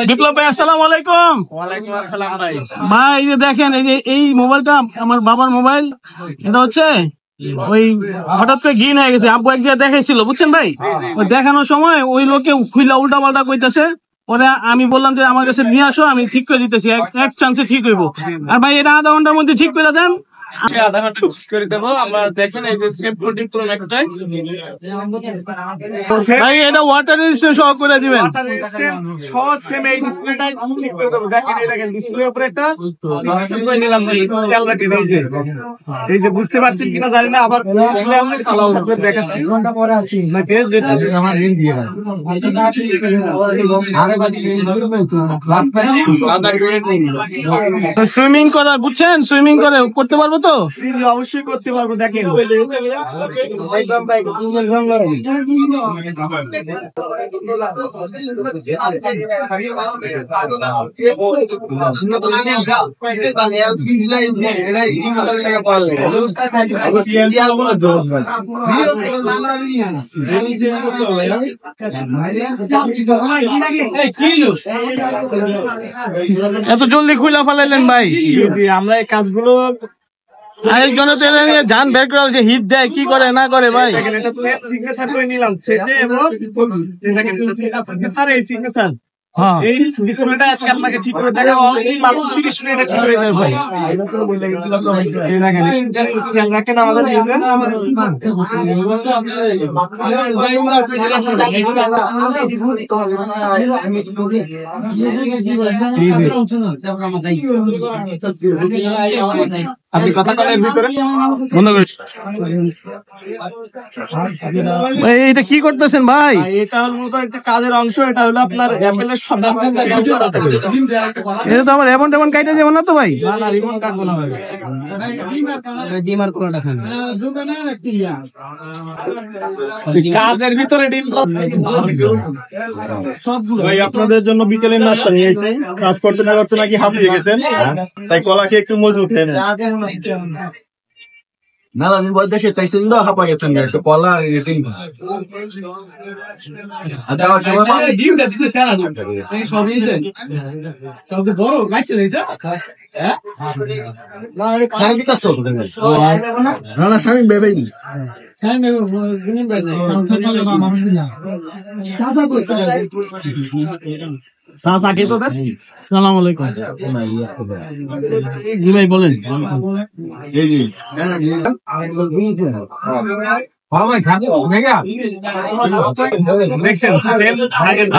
বিপ্লব ভাই, আসসালামু আলাইকুম। ওয়ালাইকুম আসসালাম ভাই। ভাই এই যে দেখেন, এই মোবাইলটা আমার বাবার মোবাইল। এটা হচ্ছে ওই হঠাৎ করে গ্রিন হয়ে গেছে। আব্বু এক জায়গায় দেখাইছিল, বুঝছেন ভাই। ওই দেখানোর সময় ওই লোকে খুইলা উল্টা পাল্টা কইতেছে। ওরা আমি বললাম যে আমার কাছে নিয়ে আসো, আমি ঠিক করে দিতেছি, এক চান্সে ঠিক হইব। আর ভাই এটা আধা ঘন্টার মধ্যে ঠিক করে দেন। আধা ঘন্টা ঠিক করে দেবো। আমরা দেখেন এই যে সেম 14 প্রো ম্যাক্সটাই ভাই এটা ওয়াটার রেজিস্ট্যান্স সহ করে দিবেন। ওয়াটার রেজিস্ট্যান্স সহ সেম এই ডিসপ্লেটাই ঠিক করে দেবো। দেখেন এই দেখেন ডিসপ্লের উপরে একটা ডিসপ্লে নিলাম ভাই, খেয়াল রাখেন। এই যে বুঝতে পারছেন কিনা জানি না, আবার দেখাচ্ছি ঘন্টা পরে আছি নাকি আমার ঋণ দিয়ে সুইমিং করা, বুঝছেন, সুইমিং করে করতে পারবো তো? অবশ্যই করতে পারবো। দেখেন এত জলদি খুলে ফেলাইলেন ভাই। আমরা এই কাজগুলো আরেকজনের যান বের করা হচ্ছে, হিট দেয় কি করে না করে ভাই। সিগনেচার করে নিলাম সেটে, এবং এই সিগনেচার এই ডিসপ্লেটা আজকে আপনাকে ঠিক করে দেখাবো। মাত্র 30 মিনিটে ঠিক করে দেবো ভাই। এই দেখেন খেয়াল রাখেন আমাদের আপনি কথা বলেন ভিতরে বন্ধ করে। এটা কি করতেছেন ভাই? এটা হলো মূলত একটা কাজের অংশ। এটা হলো আপনার অ্যাপেলের সব এটা তো আমার এমন তেমন কাইটা যাবো না তো ভাই? রিমোট কাটবো না ভাই। কাজের ভিতরে ডিম ভাই, আপনাদের জন্য বিকেলের নাস্তা নিয়ে এসেছি। কাজ করতে না করতে নাকি হাঁপিয়ে গেছেন, তাই কলা খেয়ে একটু মজবুত খেয়ে নেন। না আমি বলতেছি তাই সুন্দর হাঁপা গেছেন একটু কলা রেটিং ডিমটা দিছে সারা সবই বড় গাইছে না স্বামী বেবেই সালাম আলাইকুম জি ভাই, বলেন।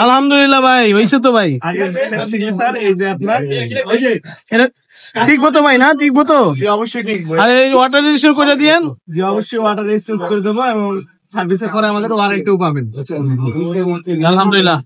আলহামদুলিল্লাহ ভাই, হয়েছে তো ভাই। ঠিকবো তো ভাই? না ঠিকবো তো? অবশ্যই ঠিক। আর এই ওয়াটার রেজিস্টার করে দিয়েন। অবশ্যই ওয়াটার রেজিস্টার করে দেবো, এবং সার্ভিসের পরে আমাদের ওয়ারেন্টিও পাবেন। আলহামদুলিল্লাহ।